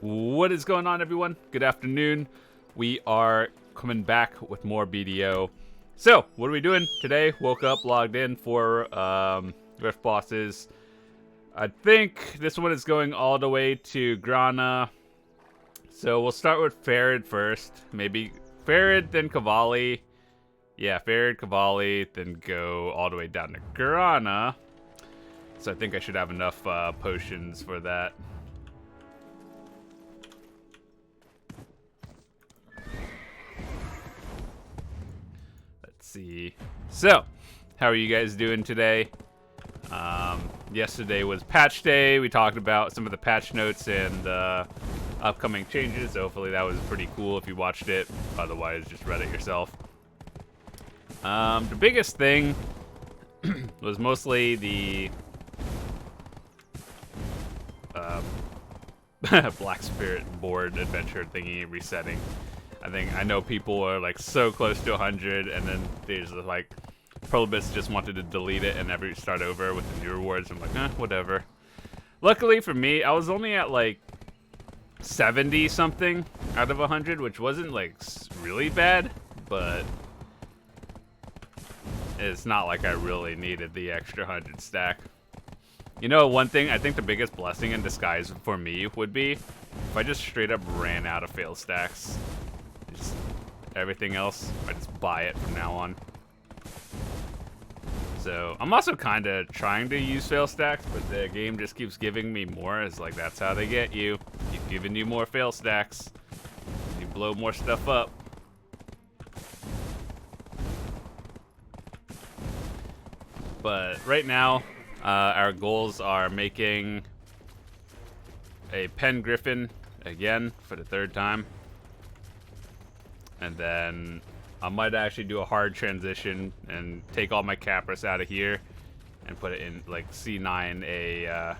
What is going on, everyone? Good afternoon. We are coming back with more BDO. So, what are we doing today? Woke up, logged in for Rift bosses. I think this one is going all the way to Grana. So we'll start with Farid first. Maybe Farid, then Cavalli. Yeah, Farid, Cavalli, then go all the way down to Grana. So I think I should have enough potions for that. Let's see. So, how are you guys doing today? Yesterday was patch day. We talked about some of the patch notes and upcoming changes. So hopefully that was pretty cool if you watched it. Otherwise, just read it yourself. The biggest thing was mostly the Black Spirit board adventure thingy resetting. I know people are like so close to 100, and then there's like Prolibus just wanted to delete it and never start over with the new rewards. I'm like, whatever. Luckily for me, I was only at like 70 something out of 100, which wasn't like really bad, but it's not like I really needed the extra 100 stack. You know, one thing, I think the biggest blessing in disguise for me would be if I just straight up ran out of fail stacks. Just everything else, I just buy it from now on. So, I'm also kind of trying to use fail stacks, but the game just keeps giving me more. It's like, that's how they get you. Keep giving you more fail stacks. You blow more stuff up. But right now, our goals are making a Pen Griffin again for the 3rd time. And then I might actually do a hard transition and take all my Capris out of here and put it in like C9 a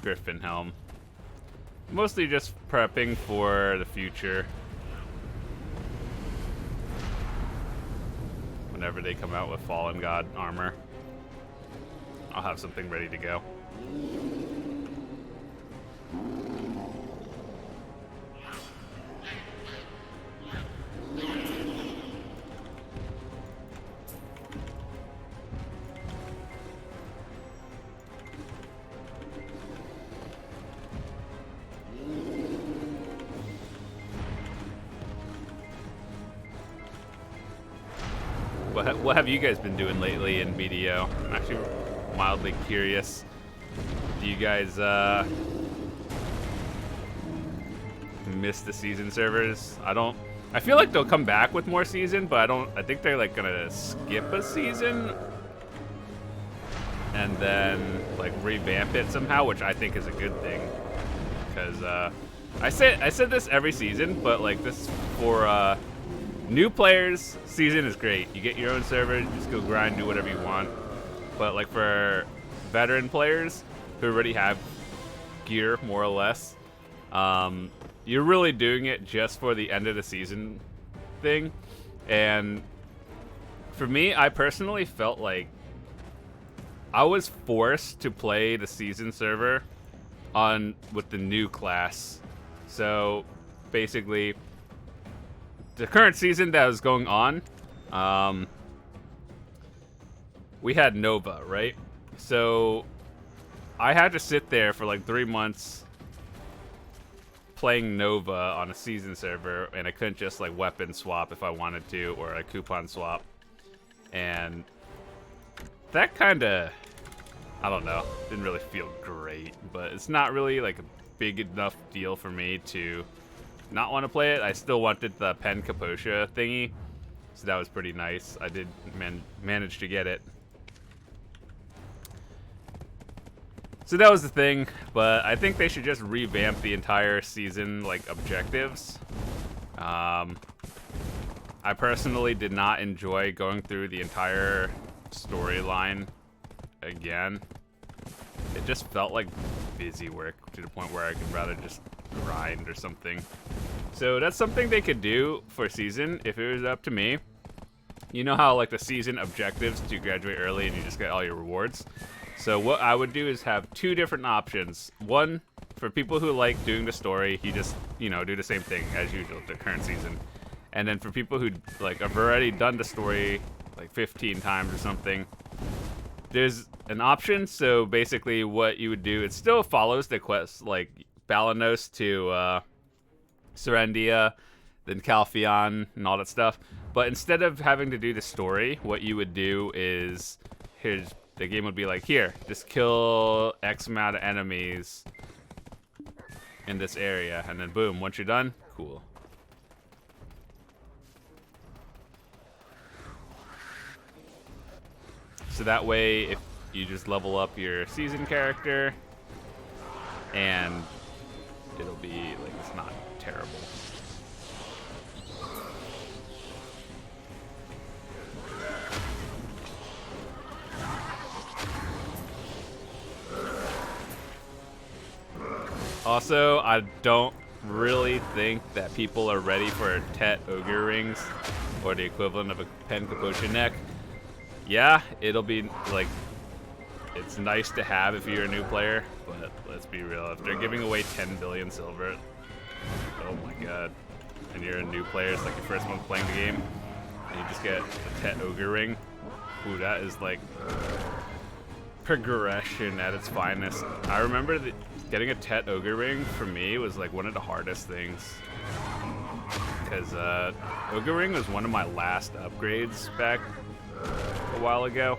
Griffin helm. Mostly just prepping for the future. Whenever they come out with Fallen God armor, I'll have something ready to go. What have you guys been doing lately in BDO? I'm actually mildly curious. Do you guys miss the season servers? I feel like they'll come back with more season, but I think they're like gonna skip a season and then like revamp it somehow, which I think is a good thing. Because I said this every season, but like this for new players, season is great. You get your own server, just go grind, do whatever you want. But like for veteran players who already have gear, more or less, you're really doing it just for the end of the season thing. And for me, I personally felt like I was forced to play the season server with the new class. So basically, the current season that was going on, we had Nova, right? So I had to sit there for like 3 months playing Nova on a season server, and I couldn't just like weapon swap if I wanted to, or a coupon swap. And that kind of, I don't know, didn't really feel great, but it's not really like a big enough deal for me to not want to play it. I still wanted the Pen Capotia thingy, so that was pretty nice. I did manage to get it. So that was the thing, but I think they should just revamp the entire season, like, objectives. I personally did not enjoy going through the entire storyline again. It just felt like busy work to the point where I could rather just grind or something. So that's something they could do for season if it was up to me. You know how like the season objectives to graduate early and you just get all your rewards? So what I would do is have 2 different options. One, For people who like doing the story, you just, you know, do the same thing as usual the current season. And then for people who like have already done the story like 15 times or something, there's an option. So basically what you would do, it still follows the quest, like Balanos to Serendia, then Calpheon and all that stuff. But instead of having to do the story, what you would do is, here's the game would be like, here, just kill X amount of enemies in this area, and then boom, once you're done, cool. So that way, if you just level up your season character, and it'll be like, it's not terrible. Also, I don't really think that people are ready for Tet Ogre Rings, or the equivalent of a Pen Capotion neck. Yeah, it'll be, like, it's nice to have if you're a new player, but let's be real. If they're giving away 10 billion silver, oh my god, and you're a new player, it's like your first one playing the game, and you just get a Tet Ogre Ring, ooh, that is, like, progression at its finest. I remember getting a Tet Ogre Ring for me was like one of the hardest things, because Ogre Ring was one of my last upgrades back a while ago.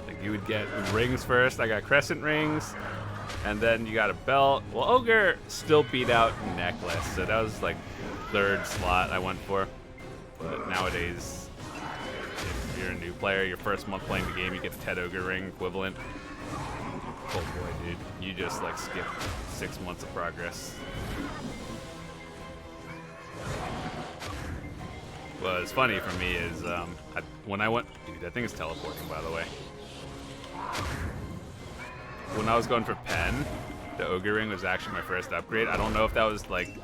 Like, you would get rings first. I got crescent rings, and then you got a belt. Well, Ogre still beat out necklace, so that was like third slot I went for. But nowadays, if you're a new player, your first month playing the game, you get the Tet Ogre Ring equivalent. Oh boy, dude, you just like skipped 6 months of progress. What's funny for me is when I went, dude, that thing is teleporting, by the way. When I was going for Pen, the Ogre Ring was actually my first upgrade. I don't know if that was like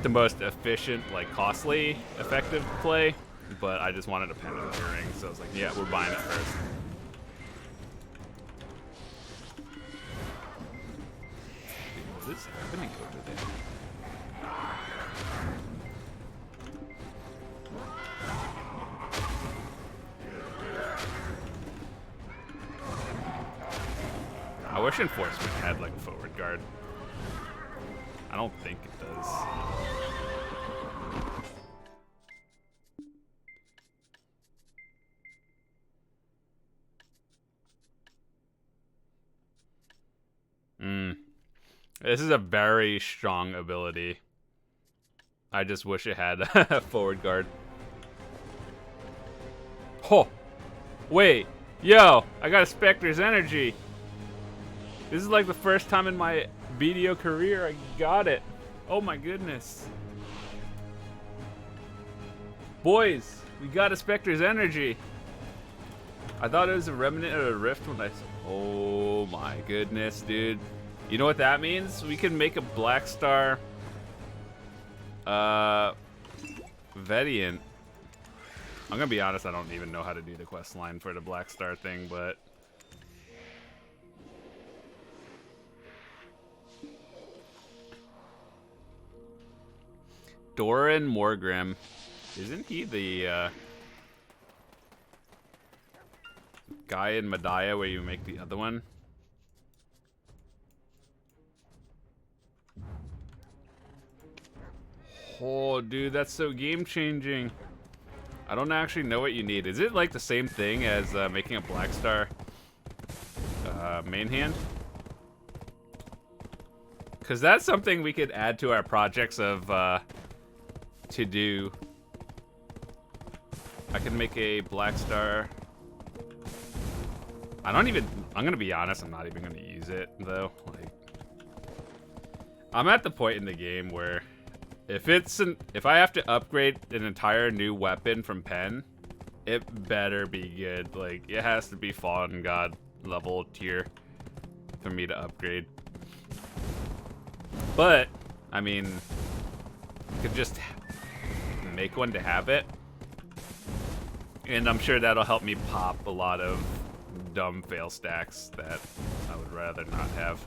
the most efficient, like costly, effective play, but I just wanted a Pen Ogre Ring, so I was like, yeah, we're buying it first. What is happening over there? I wish Enforcement had like a forward guard. I don't think it does. This is a very strong ability. I just wish it had a forward guard. Oh, wait, yo, I got a Specter's energy. This is like the first time in my BDO career I got it. Oh my goodness. Boys, we got a Specter's energy. I thought it was a remnant of a rift when I saw. Oh my goodness, dude. You know what that means? We can make a Blackstar Vediant. I'm gonna be honest, I don't even know how to do the quest line for the Blackstar thing, but Doran Morgrim, isn't he the guy in Medaya where you make the other one? Oh, dude, that's so game-changing. I don't actually know what you need. Is it like the same thing as making a Blackstar main hand? Because that's something we could add to our projects of to do. I can make a Blackstar. I'm gonna be honest, I'm not even gonna use it though. Like, I'm at the point in the game where if I have to upgrade an entire new weapon from Pen, it better be good. Like, it has to be Fallen God level tier for me to upgrade. But I mean, I could just make one to have it, and I'm sure that'll help me pop a lot of dumb fail stacks that I would rather not have.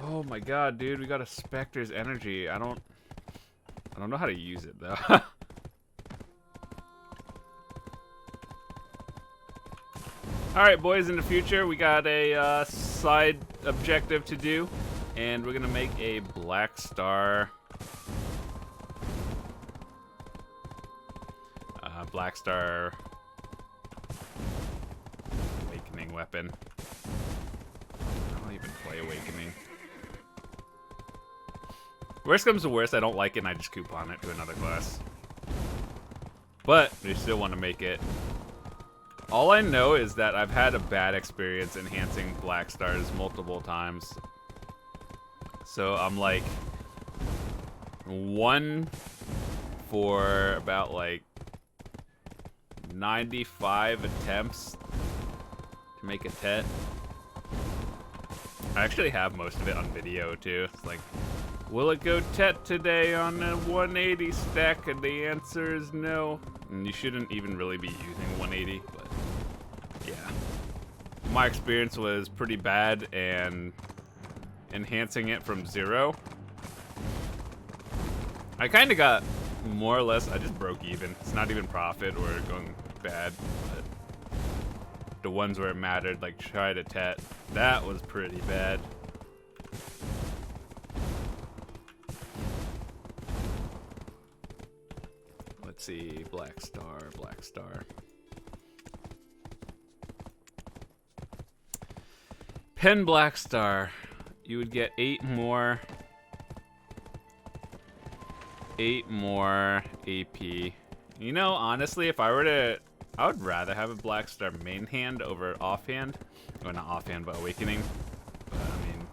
Oh my god, dude, we got a Specter's energy. I don't know how to use it though. Alright, boys, in the future, we got a side objective to do, and we're gonna make a Blackstar. Blackstar Awakening weapon. I don't even play Awakening. Worst comes to worst, I don't like it and I just coupon it to another class. But we still want to make it. All I know is that I've had a bad experience enhancing Blackstars multiple times. So I'm like 1 for about like 95 attempts to make a tet. I actually have most of it on video too. It's like, will it go tet today on a 180 stack? And the answer is no. And you shouldn't even really be using 180, but yeah. My experience was pretty bad, and enhancing it from 0, I kind of got more or less, I just broke even. It's not even profit or going bad, but the ones where it mattered, like try to tet, that was pretty bad. Let's see, Blackstar. Pen Blackstar. You would get 8 more AP. You know, honestly, if I were to, I would rather have a Blackstar main hand over offhand. Or not offhand, but Awakening. But I mean,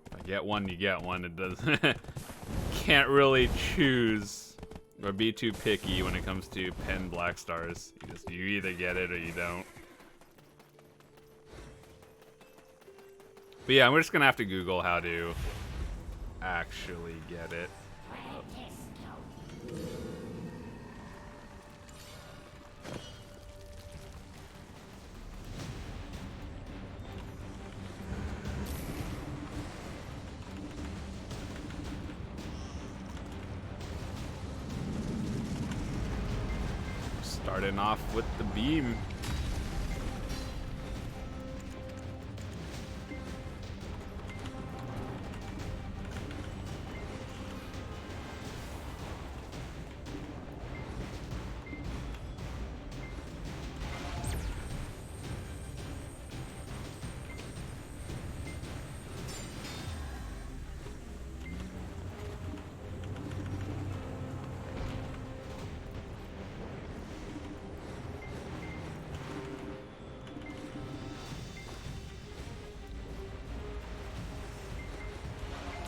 if I get one, you get one. It doesn't. Can't really choose or be too picky when it comes to pen Blackstars. You either get it or you don't. But yeah, we're just gonna have to Google how to actually get it. Starting off with the beam.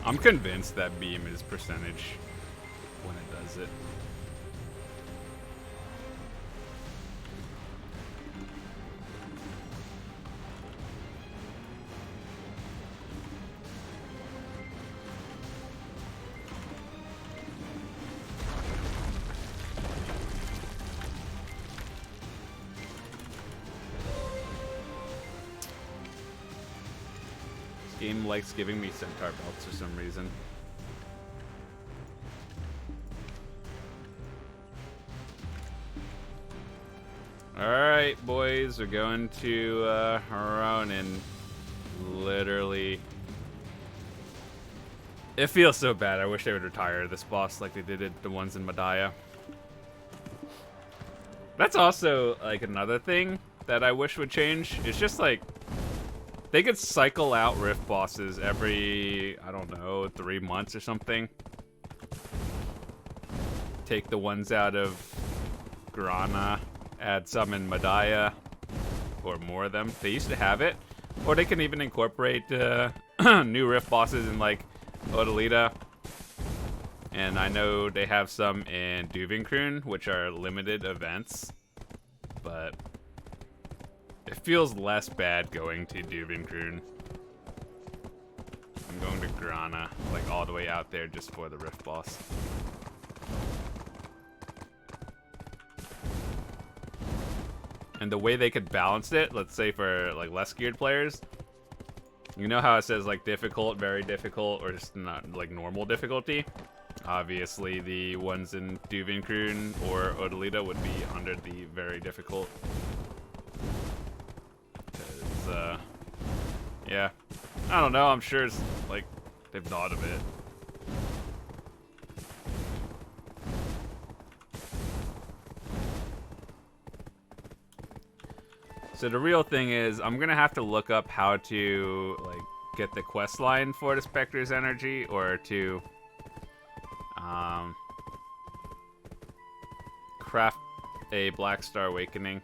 I'm convinced that beam is percentage when it does it. Game likes giving me centaur belts for some reason. Alright, boys, we're going to Ronin. Literally. It feels so bad. I wish they would retire this boss like they did the ones in Madaya. That's also like another thing that I wish would change. It's just like they could cycle out rift bosses every, I don't know, 3 months or something. Take the ones out of Grana, add some in Madaya, or more of them. They used to have it. Or they can even incorporate new rift bosses in like Odalita. And I know they have some in Duvinkroon, which are limited events. But it feels less bad going to Duvinkroon. I'm going to Grana, like all the way out there just for the rift boss. And the way they could balance it, let's say for like less geared players, You know how it says like difficult, very difficult, or just not like normal difficulty? Obviously, the ones in Duvinkroon or Odalita would be under the very difficult. Because, yeah. I don't know, I'm sure it's like they've thought of it. So the real thing is, I'm gonna have to look up how to like get the quest line for the Specter's energy, or to craft a Blackstar Awakening.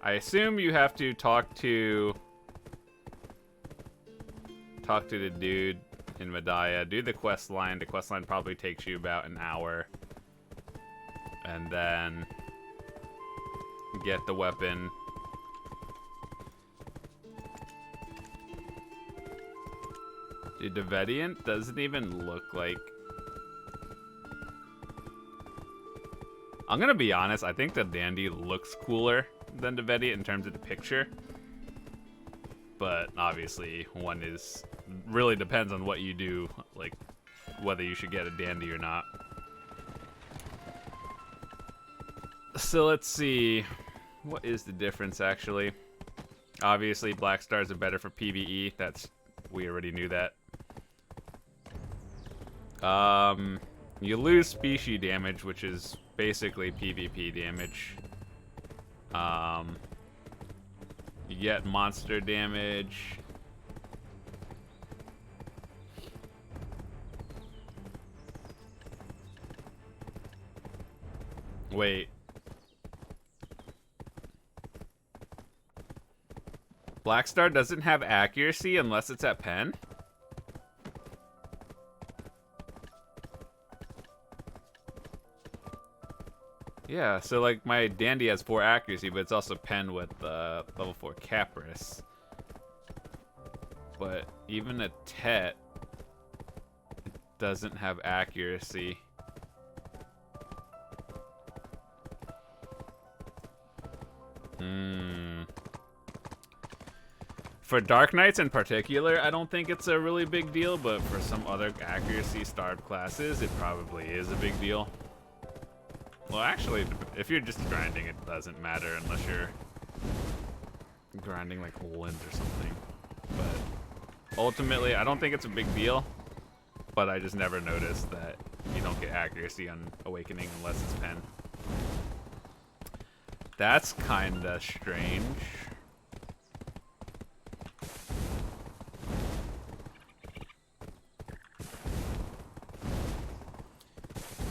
I assume you have to talk to the dude in Medaya, do the quest line. The quest line probably takes you about an hour, and then get the weapon. Dude, the Vediant doesn't even look like... I'm gonna be honest, I think the Dandy looks cooler than the Vediant in terms of the picture. But obviously, one is... really depends on what you do, like, whether you should get a Dandy or not. So let's see... what is the difference, actually? Obviously, Blackstars are better for PvE. We already knew that. You lose species damage, which is basically PvP damage. You get monster damage. Wait. Blackstar doesn't have accuracy unless it's at pen? Yeah, so like my Dandy has 4 accuracy, but it's also pen with level 4 Capris. But even a Tet doesn't have accuracy. For Dark Knights in particular, I don't think it's a really big deal, but for some other accuracy-starved classes, it probably is a big deal. Well, actually, if you're just grinding, it doesn't matter unless you're grinding like Lint or something. But ultimately, I don't think it's a big deal, but I just never noticed that you don't get accuracy on Awakening unless it's pen. That's kinda strange.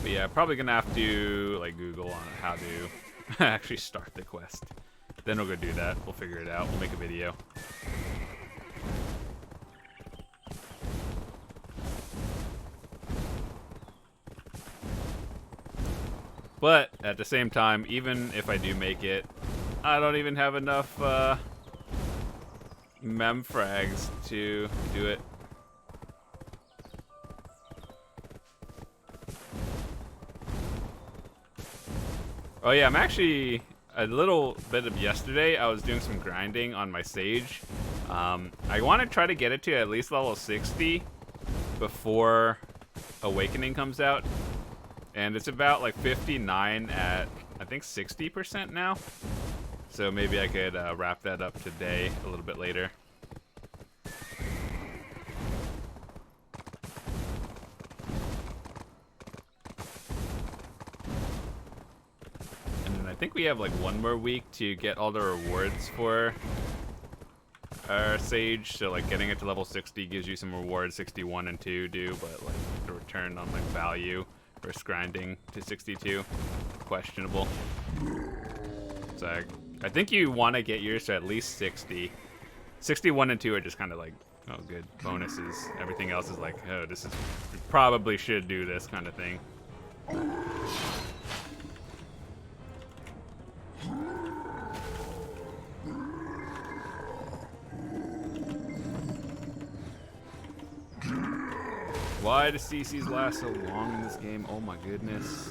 But yeah, probably gonna have to like Google on how to actually start the quest. Then we'll go do that. We'll figure it out. We'll make a video. But at the same time, even if I do make it, I don't even have enough mem frags to do it. Oh yeah, I'm actually a little bit of yesterday. I was doing some grinding on my Sage. I want to try to get it to at least level 60 before Awakening comes out. And it's about like 59 at, I think, 60% now. So maybe I could wrap that up today, a little bit later. And then I think we have like one more week to get all the rewards for our Sage. So like getting it to level 60 gives you some rewards. 61 and 2 do, but like the return on like value versus grinding to 62, questionable. So I think you want to get yours to at least 60. 61 and 2 are just kind of like, oh, good bonuses. Everything else is like, oh, this is, you probably should do this kind of thing. Why do CCs last so long in this game? Oh my goodness.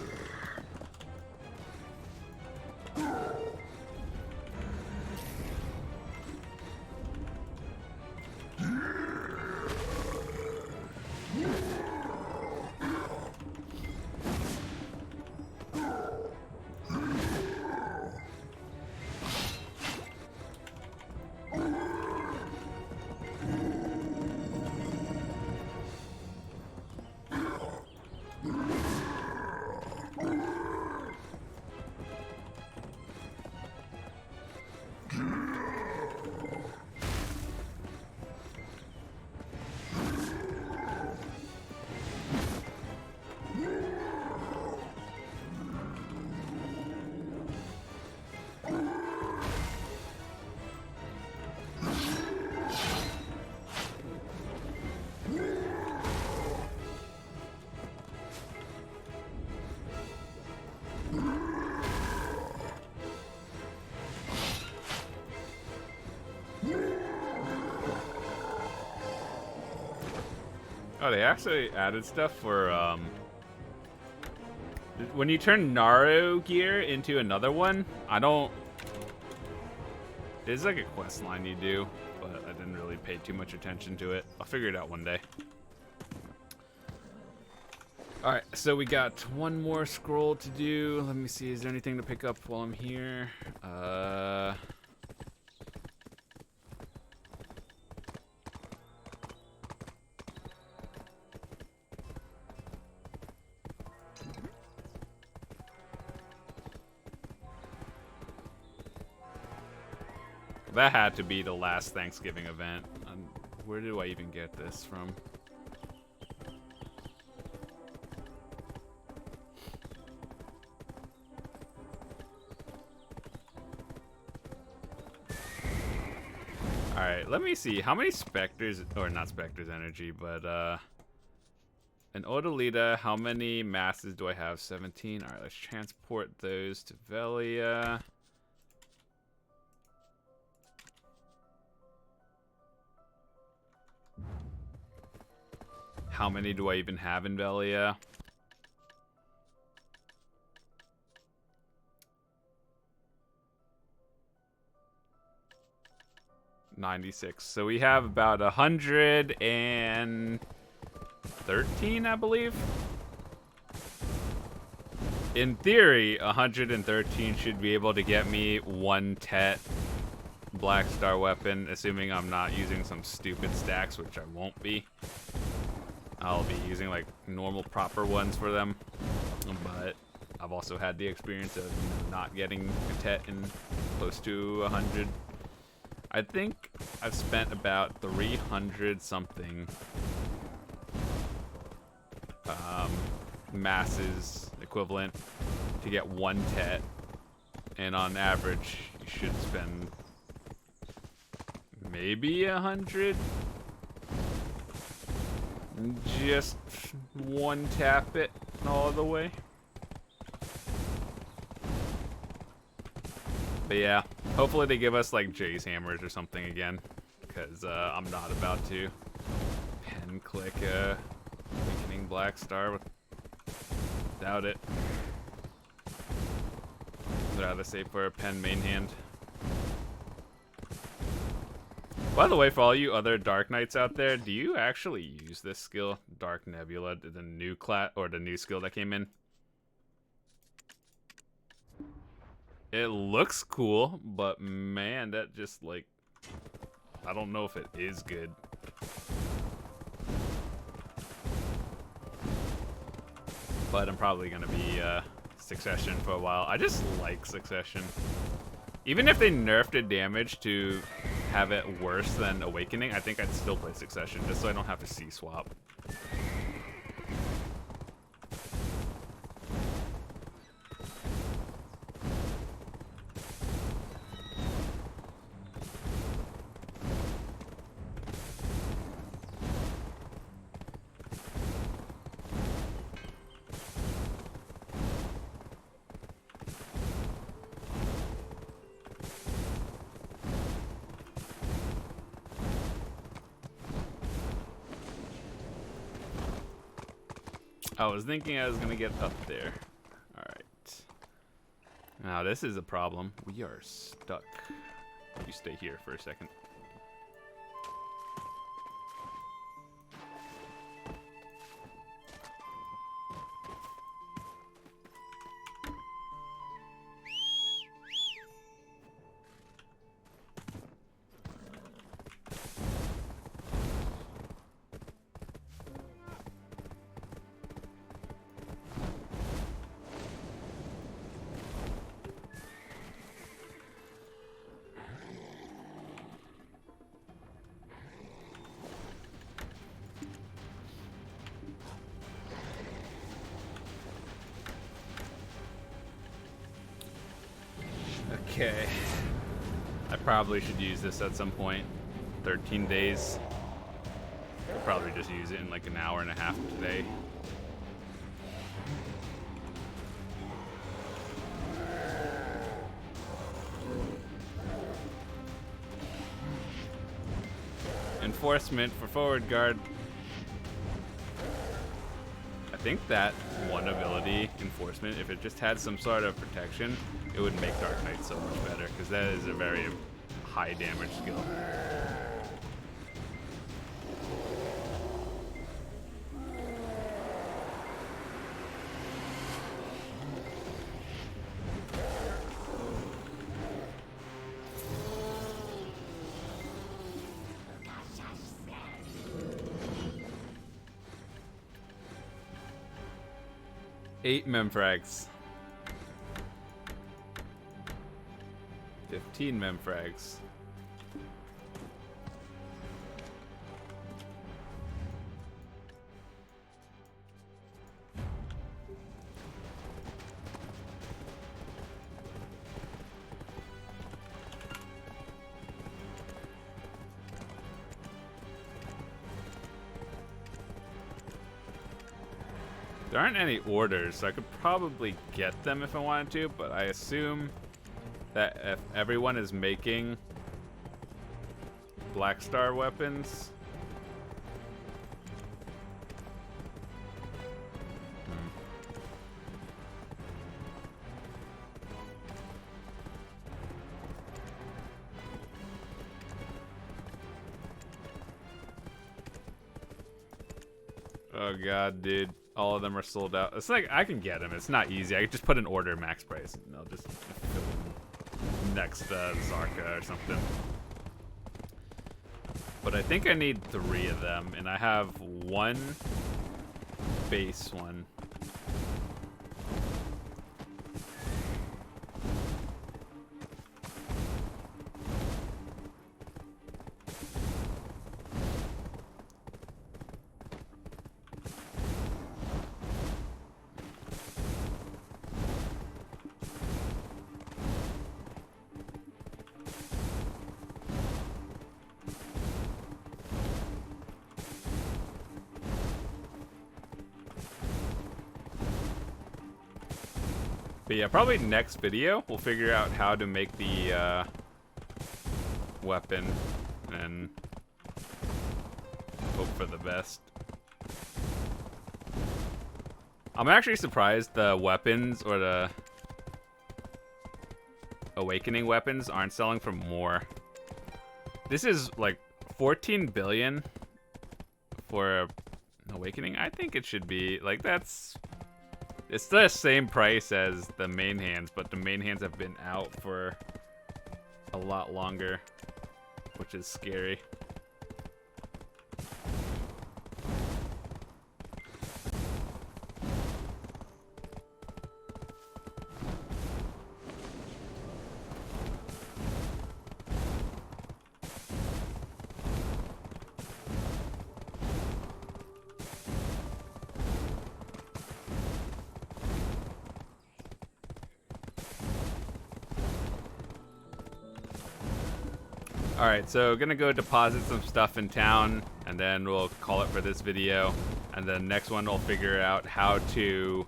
Oh, they actually added stuff for when you turn Naru gear into another one. I don't. There's like a quest line you do, but I didn't really pay too much attention to it. I'll figure it out one day. All right, so we got one more scroll to do. Let me see, is there anything to pick up while I'm here? That had to be the last Thanksgiving event. Where do I even get this from? Alright, let me see. How many Specters, or not Specters energy, but an Odalita, how many masses do I have? 17. Alright, let's transport those to Velia. How many do I even have in Velia? $96. So we have about 113, I believe. In theory, 113 should be able to get me one Tet Blackstar weapon, assuming I'm not using some stupid stacks, which I won't be. I'll be using like normal proper ones for them, but I've also had the experience of not getting a Tet in close to 100. I think I've spent about 300 something masses equivalent to get one Tet, and on average you should spend maybe 100. Just one tap it all the way. But yeah, hopefully they give us like Jay's hammers or something again, because I'm not about to pen click Awakening Blackstar without it. I'd rather save for a pen main hand. By the way, for all you other Dark Knights out there, do you actually use this skill, Dark Nebula, the new class or the new skill that came in? It looks cool, but man, that just like, I don't know if it is good. But I'm probably gonna be Succession for a while. I just like Succession. Even if they nerfed the damage to have it worse than Awakening, I think I'd still play Succession just so I don't have to C-swap. I was thinking I was gonna get up there. Alright. Now this is a problem. We are stuck. You stay here for a second. Okay. I probably should use this at some point. 13 days. I'll probably just use it in like an hour and a half today. Enforcement for forward guard. think that one ability, Enforcement, if it just had some sort of protection, it would make Dark Knight so much better, because that is a very high damage skill. Eight memfrags. 15 memfrags. There aren't any orders, so I could probably get them if I wanted to, but I assume that if everyone is making Blackstar weapons, oh god, dude. All of them are sold out. It's like, I can get them. It's not easy. I could just put an order max price and they'll just fill in next Zarka or something. But I think I need 3 of them, and I have 1 base one. But yeah, probably next video we'll figure out how to make the weapon and hope for the best. I'm actually surprised the weapons or the awakening weapons aren't selling for more. This is like 14 billion for awakening. I think it should be like it's the same price as the main hands, but the main hands have been out for a lot longer, which is scary. Alright, so gonna go deposit some stuff in town, and then we'll call it for this video. And then next one we'll figure out how to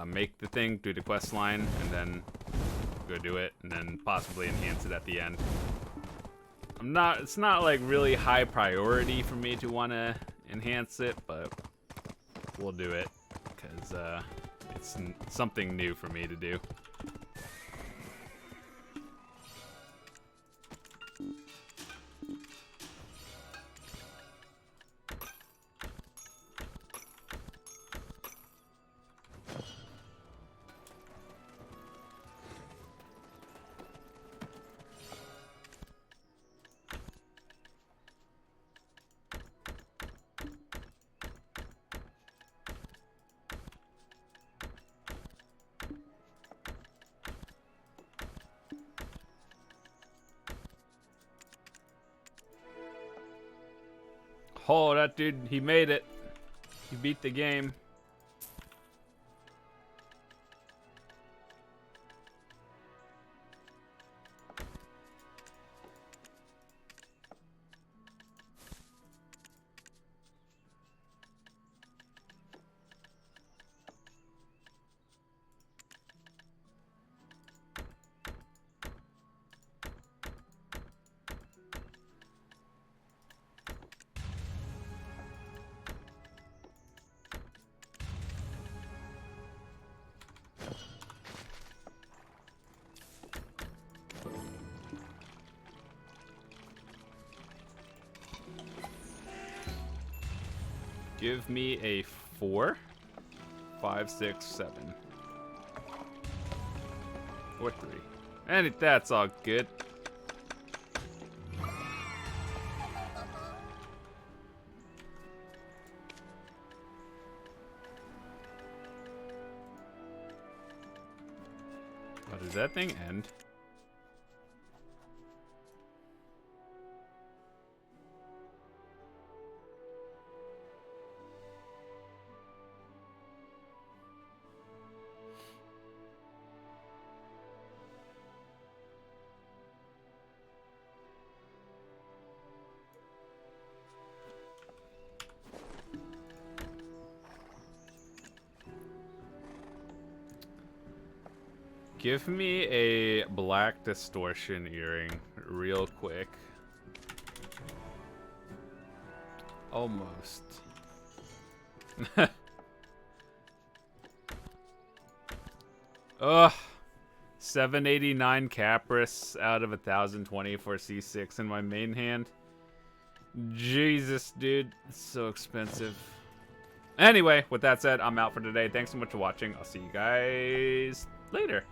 make the thing, do the quest line, and then go do it, and then possibly enhance it at the end. It's not like really high priority for me to want to enhance it, but we'll do it, because it's something new for me to do. Oh, that dude, he made it. He beat the game. Give me a 4, 5, 6, 7. Or 3. And that's all good. Oh, does that thing end? Give me a black distortion earring real quick. Almost. Ugh. 789 Capris out of 1020 for C6 in my main hand. Jesus, dude. It's so expensive. Anyway, with that said, I'm out for today. Thanks so much for watching. I'll see you guys later.